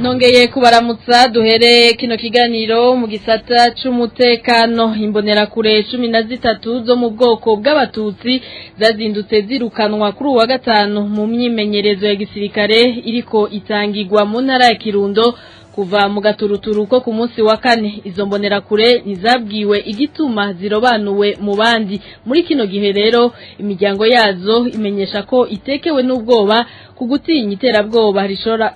Nongeye kubaramutsa duhere kino kiganiro mu gisata c'umutekano imbonerakure 13 zo mu bwoko bw'abatutsi zazindutse zirukanwa kuri uwa gatanu mu myimenyerezo ya gisirikare iriko itangirwa mu ntara ya Kirundo kuva mu gaturuturu ko ku munsi wa kane. Izo mbonerakure nizabwiwe igituma zirobanuwe mu bandi. Muri kino gihe rero imiryango yazo imenyesha ko itekewe n'ubwoba kugutinya iterabwoba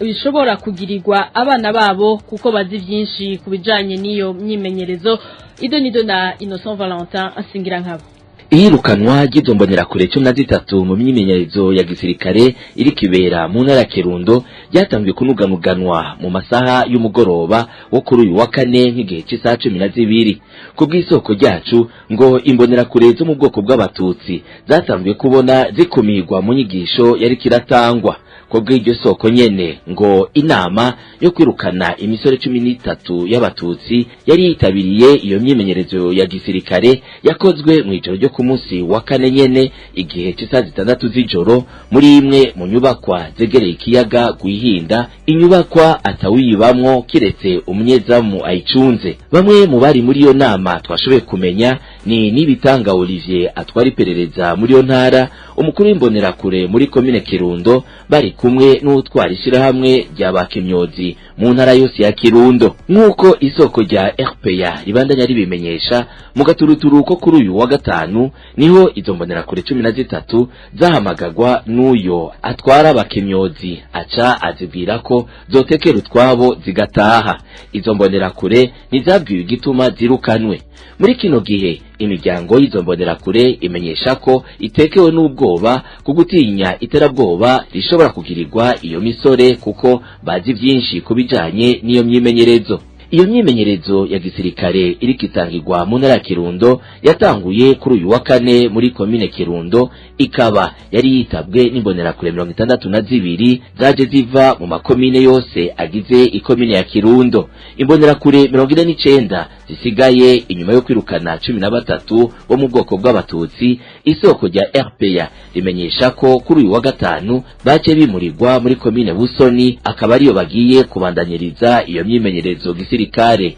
rishobora kugirirwa abana babo kuko bazi byinshi kubijanye n'iyo myimenyerezo. Idonido na Innocent Valentin asingira nkabo. Iyirukanwa ry'izo mbonerakure 13 mu myimenyerezo ya gisirikare iri kibera mu ntara ya Kirundo ryatangiye kunuganuganwa mu masaha y'umugoroba wo kuri uyu wa kane nk'igihe cy'isaha 12 kubw'isoko ryacu ngo imbonerakure zo mu bwoko bw'abatutsi zatangiye kubona zikumirwa mu nyigisho yari kiratangwa. Kubw'iryo soko nyene ngo inama yo kwirukana imisore 13 y'abatutsi yari yitabiriye iyo myimenyerezo ya gisirikare yakozwe mu ijoro ryo ku munsi wa kane nyene igihe cy'isaha 6 z'ijoro muri imwe mu nyubakwa zegereye ikiyaga Gwihinda, inyubakwa atawiyibamwo kiretse umunyezamu ayicunze. Bamwe mu bari muri iyo nama twashoboye kumenya ni Nibitanga Olivier atwara iperereza muri yo ntara, umukuru w'imbonerakure muri komine Kirundo, bari kumwe n'utwara ishirahamwe ry'abakimyozi mu ntara yose ya Kirundo. Nk'uko isoko rya RPA ribandanya ribimenyesha, mu gaturuturu ko kuri uyu wa gatanu niho izo mbonerakure 13 zahamagagwa n'uyo atwara abakimyozi aca azibwira ko zotekera utwabo zigataha. Izo mbonerakure nizabwiwe igituma zirukanwe. Muri kino gihe imiryango y'izo mbonerakure imenyesha ko itekewe n'ubwoba kugutinya iterabwoba rishobora kugirirwa iyo misore kuko bazi byinshi kubijanye n'iyo myimenyerezo. Iyo myimenyerezo ya gisirikare iri kitangirwa mu ntara ya Kirundo yatanguye kuri uyu wa kane muri komine Kirundo, ikaba yari yitabwe n'imbonerakure 62 zaje ziva mu makomine yose agize ikomine ya Kirundo. Imbonerakure 49 zisigaye inyuma yo kwirukana 13 bo mu bwoko bw'abatutsi. Isoko rya RPA rimenyesha ko kuri uyu wa gatanu bace bimurirwa muri komine Busoni, akaba ariyo bagiye kubandanyiriza iyo myimenyerezo gisirikare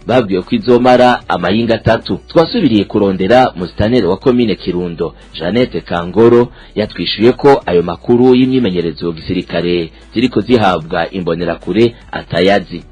babwiye ko izomara amayinga 3. Twasubiriye kurondera mustanere wa komine Kirundo Jeannette Kangoro yatwishuye ko ayo makuru y'imyimenyerezo gisirikare ziriko zihabwa imbonerakure atayazi.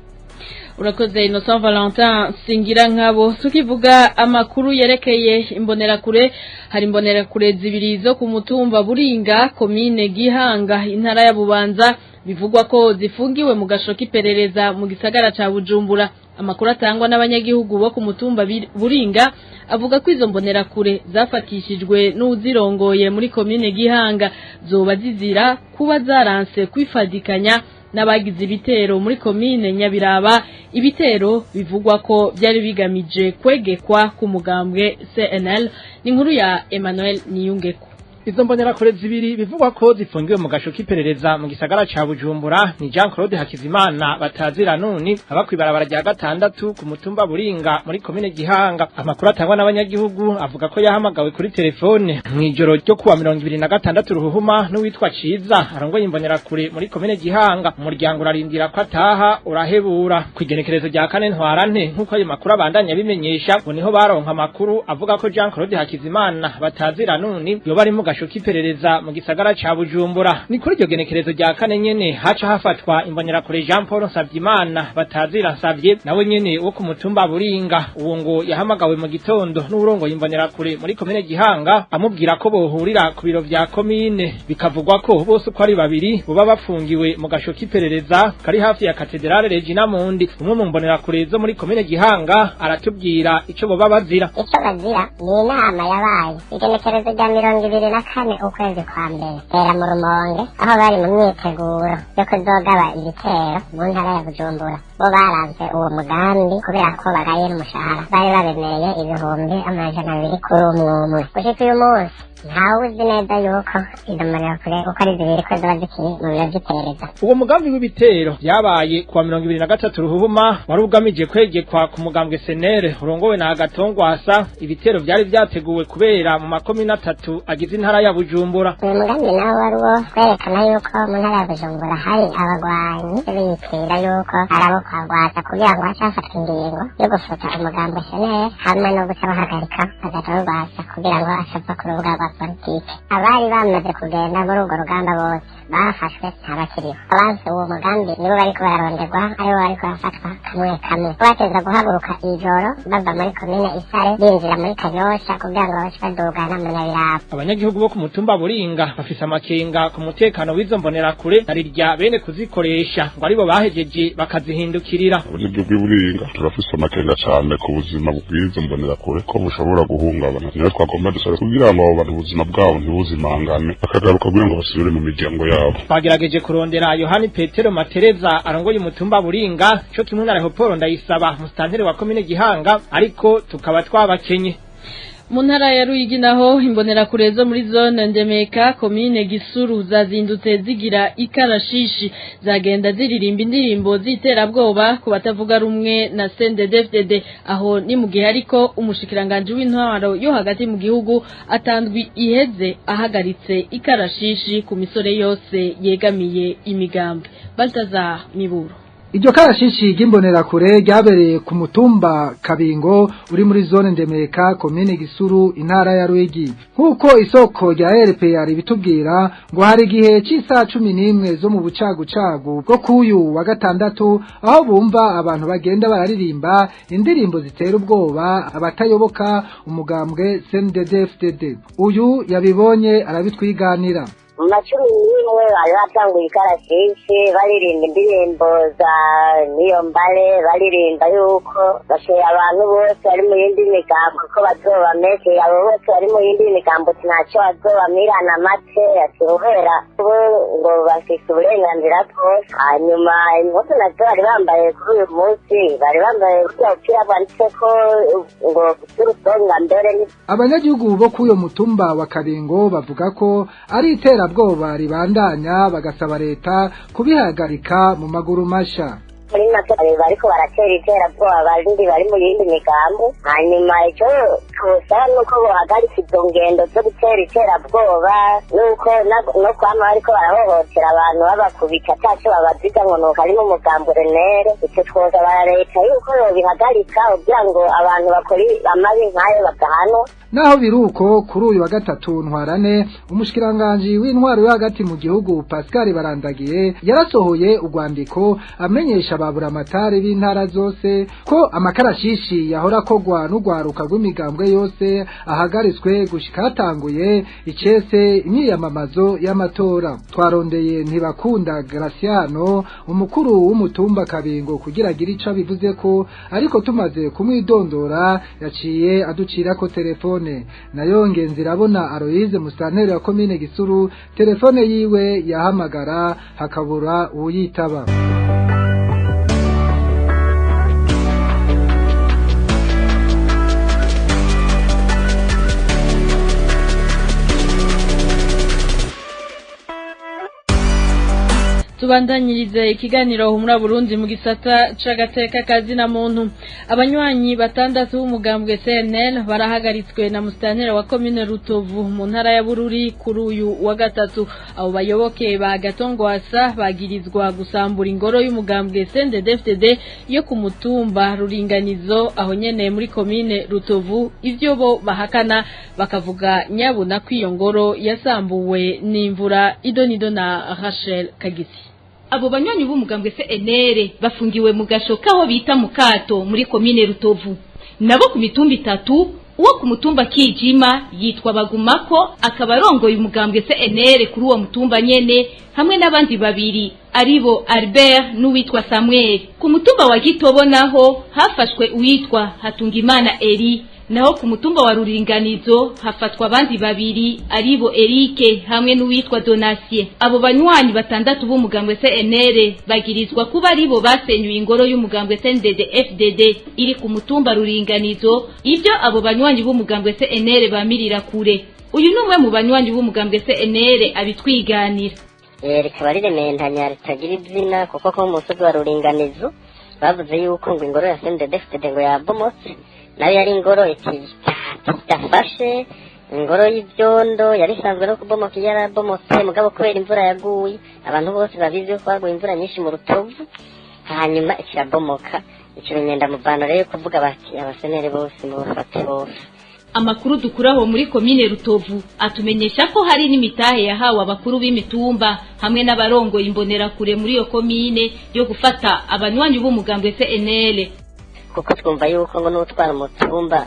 Urakoze Innocent Valentin singira nkabo. Tukivuga amakuru yerekeye imbonerakure, hari imbonerakure zibiri zo ku mutumba Buringa komine Gihanga intara ya Bubanza bivugwa ko zifungiwe mu gasho k'iperereza mu gisagara ca Bujumbura. Amakuru atangwa n'abanyagihugu bo ku mutumba Buringa avuga ko izo mbonerakure zafatishijwe n'uzirongoye muri komine Gihanga zoba zizira kuba zaranse kwifadikanya n'abagize ibitero muri komine Nyabiraba. Ibitero bivugwa ko byari bigamije kwegekwa ku mugambwe CNL. Ni nkuru ya Emmanuel Niyungeko. Izo mbonerakure zibiri bivugwa ko zifungiwe mu gasho k'iperereza mu gisagara ca Bujumbura ni Jean Claude Hakizimana batazira nuni abakwibarabara rya gatandatu ku mutumba Buringa muri komine Gihanga. Amakuru atangwa n'abanyagihugu avuga ko yahamagawe kuri telefone mw'ijoro ryo kuwa 26 ruhuhuma n'uwitwa Ciza arongoye imbonerakure muri komine Gihanga. Umuryango urarindira ko ataha urahebura kwigenekerezo rya kane ntwarante nk'uko ayo makuru abandanya bimenyesha ngo niho baronka amakuru avuga ko Jean Claude Hakizimana batazira nuni yo bari mu gasho k'iperereza mu gisagara ca Bujumbura. Ni kuri iryo genekerezo rya kane nyene haca hafatwa imbonerakure Jean Paul Savyimana batazira Savye nawe nyene wo ku mutumba Buringa. Uwo ngo yahamagawe mu gitondo n'urongoye imbonerakure muri komine Gihanga amubwira ko bohurira ku biro vya komine. Bikavugwa ko bose uko ari babiri boba bafungiwe mu gasho k'iperereza kari hafi ya Katedrale Regina Mundi. Umwe mu mbonerakure zo muri komine Gihanga aratubwira ico boba bazira. Ico bazira ni inama yabaye igenekerezo rya 24 ukwezi kwa mbere era mu Rumonge aho bari mu myiteguro yo kuzogaba ibitero mu ntara ya Bujumbura. Bo baranze uwo mugambi kubera ko bagaye n'umushahara bari babemereye 200 kuri umwe. Gushika uyu munsi ntawe uzi neza yuko izo mbonerakure uko ari zibiri ko ziba zikiri mu biro vy'iperereza. Uwo mugambi w'ibitero byabaye kuwa 23 ruhuma wari ugamije kwegekwa ku mugambwe senere urongowe na Agatongwasa. Ibitero byari byateguwe kubera mu makomine 3 agize ntara ya Bujumbura. uyu mugambi nawo wari uwo kwerekana yuko mu ntara ya Bujumbura hari abagwanyi biyitira yuko ari abo kwagwaza kugira ngo hacafatwe ingingo yo gufuta umugambi SNL hamwe no guca bahagarika bagatawugwaza kugira ngo ashava ku rubuga rwa politike. Abari bamaze kugenda muri urwo rugamba bose bafashwe ntabakiriho. Abansi uwo mugambi nibo bariko bararonderwa aribo bariko barafatwa kamwe kamwe. Bateza guhaguruka ijoro bava muri komine Isare binjira muri Kanyosha kugira ngo bace badugana mu Nyabiraba. Abanyagihugu bo ku mutumba Buringa bafise amakenga ku mutekano w'izo mbonerakure narirya bene kuzikoresha ngo aribo bahejeje bakazihindukirira. Abanyagihugu Buringa turafise amakenga cyane ku buzima bw'izo mbonerakure ko bushobora guhungabana. Niyo twagomba dusaba kugira ngo abo bantu ubuzima bwabo ntibuzimangane bakagaruka kugira ngo basubire mu miryango yabo. Twagerageje kurondera Yohani Petero Matereza arongoye umutumba Buringa cyo kimwe na Leopold Ndayisaba mustantere wa komine Gihanga ariko tukaba twabakenye. Mu ntara ya Ruyigi naho imbonerakure zo muri zone Ndemeka komine Gisuru zazindutse zigira ikarashishi zagenda ziririmba indirimbo ziterabwoba ku batavuga rumwe na CNDD-FDD aho ni mu gihe ariko umushikiranganje w'intwaro yo hagati mu gihugu atandwi iheze ahagaritse ikarashishi ku misore yose yegamiye imigambi. Baltazar Miburo. Iryo karashishi ry'imbonerakure ryabereye ku mutumba Kabingo uri muri zone Ndemeka komine Gisuru intara ya Ruyigi. Nkuko isoko rya RPR bitubwira ngo hari gihe cy'isaha 11 zo mu bucagucagu bwo kuyu wa gatandatu aho bumva abantu bagenda bararirimba indirimbo zitera ubwoba abatayoboka umugambwe CNDD-FDD. Uyu yabibonye arabitwiganira. Macumi niwe bari batanguye ikarashishi baririmba indirimbo za Niyombare baririmba yuko basheye abantu bose ari mu yindi migambo ko bazoba meke abo bose ari mu yindi migambo tinaco bazobamirana mate atuhera ngo bafise uburenganzira bwose. Hanyuma impuzu nazo bari bambaye kuri uyu munsi bari bambaye ubupira bwanditseko ngo turusonga mbere. Abanyagihugu bo kuyo mutumba wa Kabingo bavuga ko ari iterabwoba ribandanya bagasaba leta kubihagarika mu maguru masha. muri make bariko baratera iterabwoba abandi bari mu yindi migambo. Hanyuma icyo twosaba nuko bohagarika izo ngendo zo gutera iterabwoba nuko no kwama bariko barahohotera abantu babakubita ataco babaziga ngo nuko ari mu mugambo renere. Icyo twosaba leta yuko yobihagarika kugira ngo abantu bakora amabi nk'ayo bagahanwa. Naho biruko kuri uyu wa gatatu ntwarane umushikiranganje w'intwaro yo hagati mu gihugu Pascal Barandagiye yarasohoye urwandiko amenyesha baburamatari b'intara zose ko amakarashishi yahora kogwa n'ugwaruka rw'imigambwe yose ahagaritswe gushika hatanguye icese imyiyamamazo y'amatora. Twarondeye Ntibakunda Graciano umukuru w'umutumba Kabingo kugira agire ico bivuze ko ariko tumaze kumwidondora yaciye aducira ko telefone. Nayo Ngenzirabona Aloise Musanteri wa komine Gisuru telefone yiwe yahamagara hakabura uyitaba. Tubandanyirize ikiganiro humura Burundi mu gisata c'agateka kazi na muntu. Abanywanyi batandatu b'umugambwe CNL barahagaritswe na musitanteri wa komine Rutovu mu ntara ya Bururi kuri uyu wa gatatu. Abo bayoboke ba Gatongwasa bagirizwa gusambura ingoro y'umugambwe CNDD-FDD yo ku mutumba Ruringanizo aho nyene muri komine Rutovu. Ivyo bo bahakana bakavuga nyabuna kwiyo ngoro yasambuwe n'imvura. Idonido na Rachel Kagisi. Abo banywanyi b'umugambwe CNL bafungiwe mu gasho kaho bita Mukato muri komine Rutovu. Nabo ku mitumba 3 uwo ku mutumba Kijima yitwa Bagumako akabarongoye umugambwe CNL kuri uwo mutumba nyene hamwe n'abandi babiri aribo Albert n'uwitwa Samuel. Ku mutumba wa Gitobo naho hafashwe uwitwa Hatungimana Eri. Naho ku mutumba wa Ruringanizo hafatwa abandi babiri aribo Erike hamwe n'uwitwa Donatien. Abo banywanyi batandatu b'umugambwe CNL bagirizwa kuba aribo basenyuye ingoro y'umugambwe CNDD-FDD iri ku mutumba Ruringanizo. Ivyo abo banywanyi b'umugambwe CNL bamirira kure. Uyu numwe mu banywanyi b'umugambwe CNL abitwiganira. Rikaba rirementanya ritagira izina kuko ko mu musozi wa Ruringanizo bavuze yuko ngo ingoro ya CNDD-FDD ngo yabomotse. Nayo yari ingoro itafashe ingoro y'ivyondo yari isanzwe no kubomoka yarabomotse mugabo kubera imvura yaguye abantu bose babizi ko haguye imvura nyinshi mu Rutovu hanyuma ikirabomoka ikirongenda mu bano rero kuvuga bati abasenere bose mu bafate bose. Amakuru dukuraho muri komine Rutovu atumenyesha ko hari n'imitahe yahawe abakuru b'imitumba hamwe n'abarongo imbonera kure muri iyo komine yo gufata abanywanyi b'umugambwe CNL kuko twumva yuko ngo n'utwara umutumba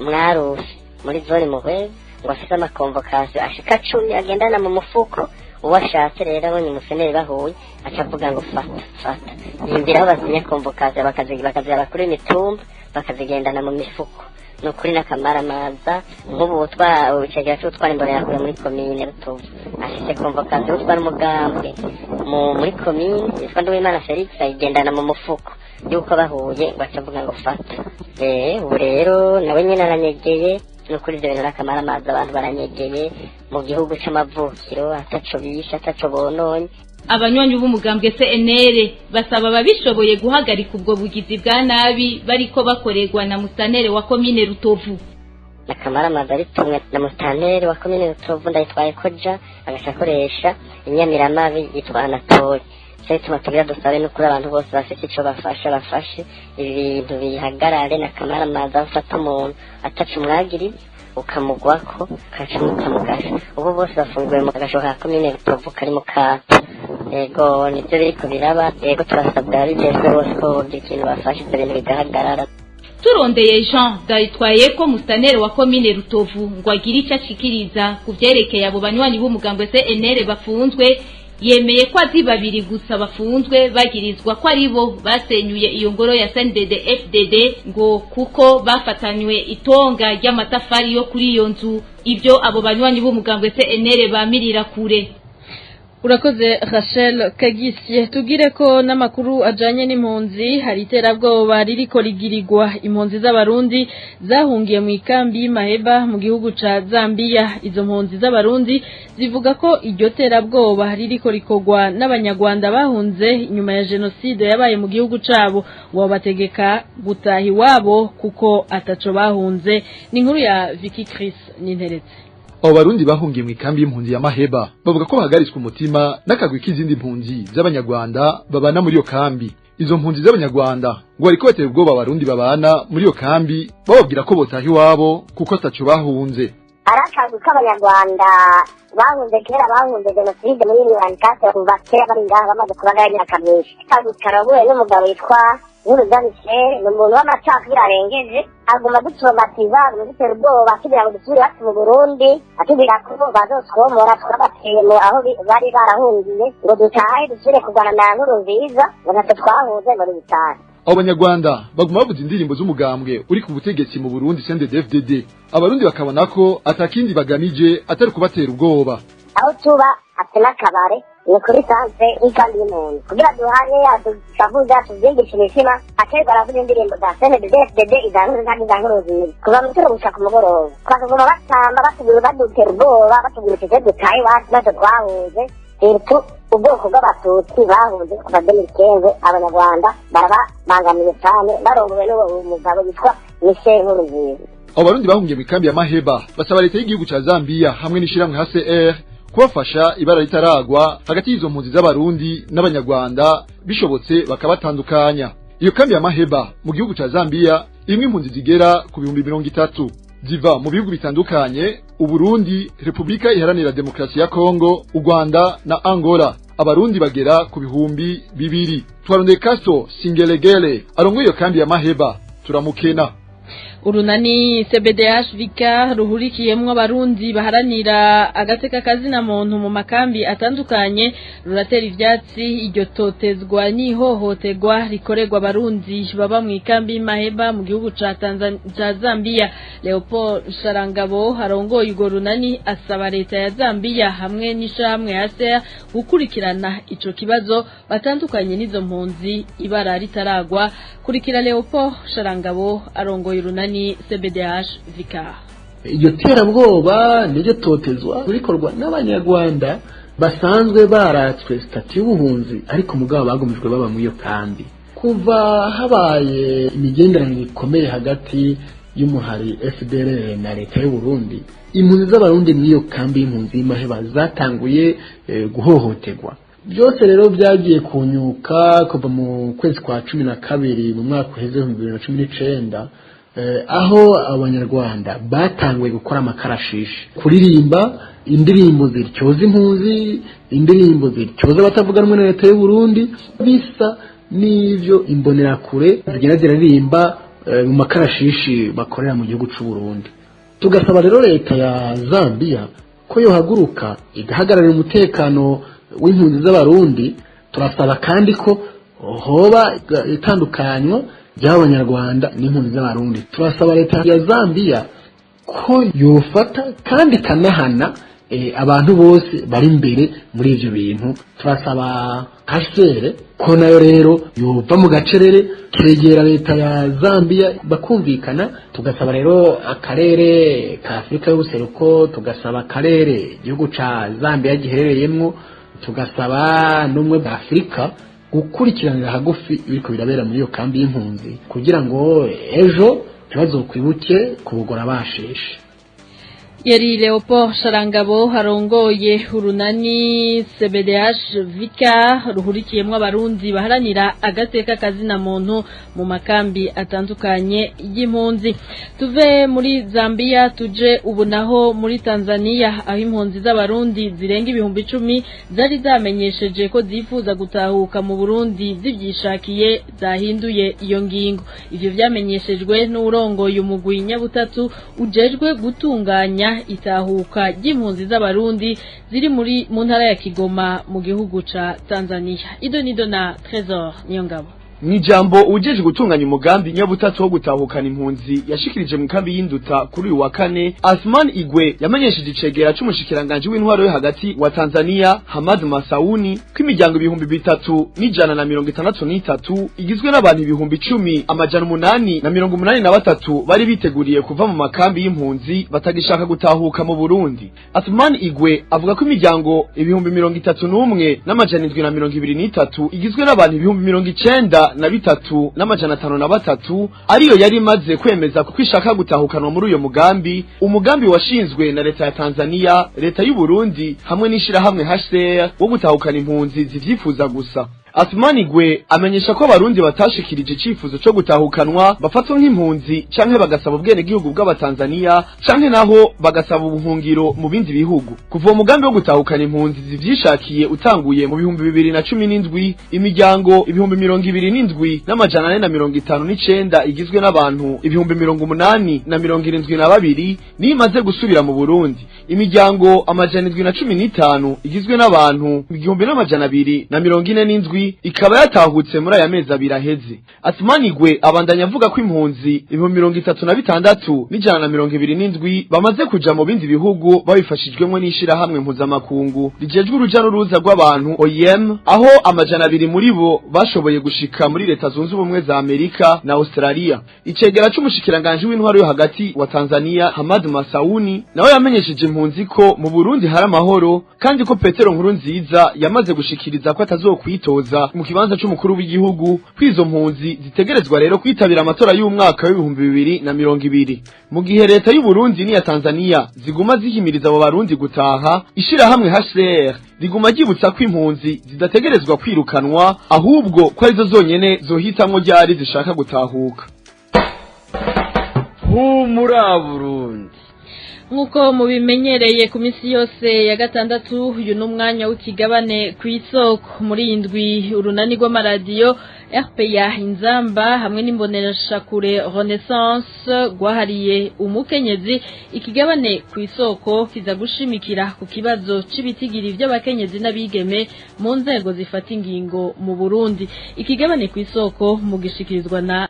mwarusi muri zone muhwezi ngo afite amakonvokasiyo ashika 10 agendana mu mufuko uwashatse rero abonye umuseneri bahuye acavuga ngo fata yimbiraho basinya konvokasiyo bakazigira abakuru b'imitumba bakazigendana mu mifuko nukuri n'akamaramaza nk'ubu ucegera c'utwara imbonera kure muri komine Rutovu afite konvokasiyo utwara umugambwe muri komine yitwa Nduwimana Felix ayigendana mu mufuko yuko bahuye bacavuga ngo fata ubu rero nawe nyine aranyegeye nukuri ivyo bintu n'akamaramaza abantu baranyegeye mu gihugu c'amavukiro ataco bisha ataco bononye. Abanywanyi b'umugambwe CNL basaba ababishoboye guhagarika ubwo bugizi bwa nabi bariko bakorerwa na mustanere wa komine Rutovu. Nakamaramaza ari tumwe na mustanere wa komine Rutovu ndayitwaye koja agashakoresha inyamiramabi yitwa Anatole. Cyituma tugira dusabe no kuri abantu bose bafite ico bafashe ibintu bihagarare nakamaramaza ufata umuntu atacu mwagiri ukamugwako kacamukamugasha ubu bose bafunguye mu gasho ka komine Rutovu kari mu kato. Ego nivyo biriko biraba ego turasabwa bijejwe bose ko ikintu bafashe ibyo bintu bigahagarara. Turondeye Jean Gayitwaye ko mustanere wa komine Rutovu ngo agire icyo ashikiriza kuvyerekeye abo banywanyi b'umugambwe CNL bafunzwe yemeye ko azi babiri gusa bafunzwe bagirizwa ko aribo basenyuye iyo ngoro ya CNDD FDD ngo kuko bafatanywe itonga ry'amatafari yo kuri iyo nzu ibyo abo banywanyi b'umugambwe CNL bamirira kure. Urakoze Rachel Kagisye tugire ko n'amakuru ajanye n'impunzi hari iterabwoba ririko rigirirwa impunzi z'abarundi zahungiye mu ikambi y'Imaheba mu gihugu ca Zambia. Izo mpunzi z'abarundi zivuga ko iryo terabwoba ririko rikogwa n'abanyarwanda bahunze inyuma ya genocide yabaye mu gihugu cabo ngo bategeka gutaha iwabo kuko ataco bahunze. Ni inkuru ya Vicky Chris Ninteretse. Abo barundi bahungiye mu ikambi y'impunzi ya Maheba bavuga ko bahagaritswe umutima n'akagwi k'izindi mpunzi z'abanyarwanda babana muri iyo kambi. Izo mpunzi z'abanyarwanda ngo bariko batera ubwoba abarundi babana muri iyo kambi bababwira ko botaha iwabo kuko ataco bahunze. Arakagwi k'abanyarwanda bahunze kera bahunze genocide muri 1994 kuva kera bari ngaha bamaze kubagaya imyaka myinshi. Akagwi karabuye n'umugabo yitwa Nuruzanisheri ni umuntu w'amacakubiri arengeje aguma dutomatiza dutera ubwoba kugira ngo dusubire iwacu mu Burundi atubwira ko bazotwomora twabateye aho bari barahungiye ngo dutahe dusubire kurwana na Nkurunziza ngo natwe twahuze muri bitanu. Abo banyarwanda baguma bavuza indirimbo z'umugambwe uri ku butegetsi mu Burundi CNDD FDD abarundi bakabona ko atakindi bagamije atari kubatera ubwoba. Aho tuba atena kabare ni kuri sanse ikambi y'umuntu kugira duhane yadukavuza tuzingisha imitima aterwa aravuza indirimbo za CNDD FDD izanuru kandi zankuruziza kuva mu turo gushaka umugoroba twakaguma batamba batubwira badutera ubwoba batubwira tuze dutahe iwacu natwe twahuze Irtu ubwoko bw'abatutsi bahunze kuva 2015 abanyarwanda barabangamiye cyane barongowe n'uwo mugabo yitwa Michel Nkurunziza. Abo barundi bahungiye mu ikambi ya Maheba basaba leta y'igihugu ca Zambia hamwe n'ishiramwe HCR kubafasha ibara ritaragwa hagati y'izo mpunzi z'abarundi n'abanyarwanda bishobotse bakabatandukanya. Iyo kambi ya Maheba mu gihugu ca Zambia imwe impunzi zigera ku 30 ziva mu bihugu bitandukanye Uburundi, Republika Iharanira Demokarasi ya Kongo, Uganda na Angola. Abarundi bagera ku 200. Twarondeye Castro Singelegele arongoye iyo kambi ya Maheba turamukena. Urunani CBDH Vika ruhurikiyemwo abarundi baharanira agateka kazina muntu mu makambi atandukanye ruratera ivyatsi iryo totezwa n'ihohoterwa rikorerwa abarundi baba mu ikambi y'Imaheba mu gihugu ca Zambia. Leopold Sharangabo harongoye urwo runani asaba leta ya Zambia hamwe n'ishamwe HCR gukurikirana ico kibazo batandukanye n'izo mpunzi ibara ritaragwa. Kurikira Leopold Sharangabo arongoye urunani CBDH Vika. Iryo terabwoba niryo totezwa rikorwa n'abanyarwanda basanzwe baratswe stati y'ubuhunzi ariko mugabo bagumijwe baba mu iyo kambi kuva habaye imigenderanire ikomeye hagati y'umuhari FDLR na leta y'u Burundi impunzi z'abarundi n'iyo kambi y'impunzi y'Imaheba zatanguye guhohoterwa. Byose rero byagiye kunyuka kuva mu kwezi kwa 12 mu mwaka uheze 2019 aho abanyarwanda batanguye gukora amakarashishi kuririmba indirimbo ziryoza impunzi, indirimbo ziryoza batavuga rumwe na leta y'u Burundi, bisa n'ivyo imbonerakure zigenda ziririmba mu makarashishi bakorera mu gihugu cy'u Burundi. Tugasaba rero leta ya Zambia ko yohaguruka igahagararira umutekano w'impunzi z'abarundi. Turasaba kandi ko hoba itandukanywa ry'abanyarwanda n'impunzi z'abarundi. Turasaba leta ya Zambia ko yofata kandi kanahana abantu bose bari imbere muri ivyo bintu. Turasaba HCR ko nayo rero yova mu gacerere kiregera leta ya Zambia bakumvikana. Tugasaba rero akarere ka Afrika y'ubuseruko, tugasaba akarere igihugu ca Zambia giherereyemwo, tugasaba n'umwe bwa Afrika gukurikiranira hagufi ibiko birabera muri iyo kambi y'impunzi kugira ngo ejo ntibazokwibuke kubugora basheshe. Yari Leopold Sharangabo harongoye urunani CBDH Vika ruhurikiyemwo abarundi baharanira agateka kazina muntu mu makambi atandukanye y'impunzi. Tuve muri Zambia tuje ubunaho muri Tanzania aho impunzi z'abarundi zirenga 10,000 zari zamenyesheje ko zifuza gutahuka mu Burundi zivyishakiye zahinduye iyo ngingo. Ivyo vyamenyeshejwe n'urongoye umugwi Nyabutatu ujejwe gutunganya itahuka ry'impunzi z'abarundi ziri mu ntara ya Kigoma mu gihugu ca Tanzania. Idonido na Trésor Niyongabo. Nijambo ujeje gutunganya umugambi Nyabutatu wo gutahukana impunzi yashikirije mu kambi y'Induta kuri uyu wa kane. Asman Igwe yamenyesheje icegera c'umushikiranganje w'intwaro yo hagati wa Tanzania Hamad Masauni ko imiryango 3,163 igizwe n'abantu 10,883 bari biteguriye kuva mu makambi y'impunzi batagishaka gutahuka mu Burundi. Asman Igwe avuga ko imiryango 31,723 igizwe n'abantu 90,000 na 3,553 ariyo yari imaze kwemeza ko ishaka gutahukanwa muri uyo umugambi washinzwe na leta ya Tanzania, leta y'u Burundi hamwe n'ishirahamwe HCR wo gutahukana impunzi zivyifuza gusa. Asmani Gwe amenyesha ko abarundi batashikirije icifuzo cyo gutahukanwa bafatwa nk'impunzi canke bagasaba ubwene gihugu bw'abatanzania canke naho bagasaba ubuhungiro mu bindi bihugu. Kuva umugambi wo gutahukana impunzi zivyishakiye utanguye mu 2017 imiryango 27,459 igizwe n'abantu 80,872 nimaze gusubira mu Burundi. Imiryango 715 igizwe n'abantu 1,247 ikaba yatahutse muri aya mezi abiri aheze. Asmani Gwe abandanya avuga ko impunzi 36,127 bamaze kuja mu bindi bihugu babifashijwemo n'ishirahamwe mpuzamakungu rijejwe uruja n'uruza rw'abantu OIM, aho 200 muri bo bashoboye gushika muri leta zunze ubumwe za Amerika na Australia. Icegera c'umushikiranganje w'intwaro yo hagati wa Tanzania Hamad Masauni nawe yamenyesheje impunzi ko mu Burundi hari amahoro kandi ko Petero Nkurunziza yamaze gushikiriza ko atazokwitoza mu kibanza c'umukuru w'igihugu. Kwizo mpunzi zitegerezwa rero kwitabira amatora y'umwaka wa 2020. Mu gihe leta y'u Burundi n'iya Tanzania ziguma zihimiriza abo barundi gutaha, ishirahamwe HCR riguma ryibutsa ko impunzi zidategerezwa kwirukanwa ahubwo ko arizo zonyene zohitamwo ryari zishaka gutahuka. Humura Burundi. Nkuko mubimenyereye ku misi yose ya gatandatu uyu numwanya w'ikigabane kw'isoko muri indwi urunani rw'amaradiyo RPA Inzamba hamwe n'imbonerashakure Renaissance gwahariye umukenyezi. Ikigabane kw'isoko kiza gushimikira ku kibazo c'ibitigiri by'abakenyezi n'abigeme mu nzego zifata ingingo mu Burundi. Ikigabane kw'isoko mugishikirizwa na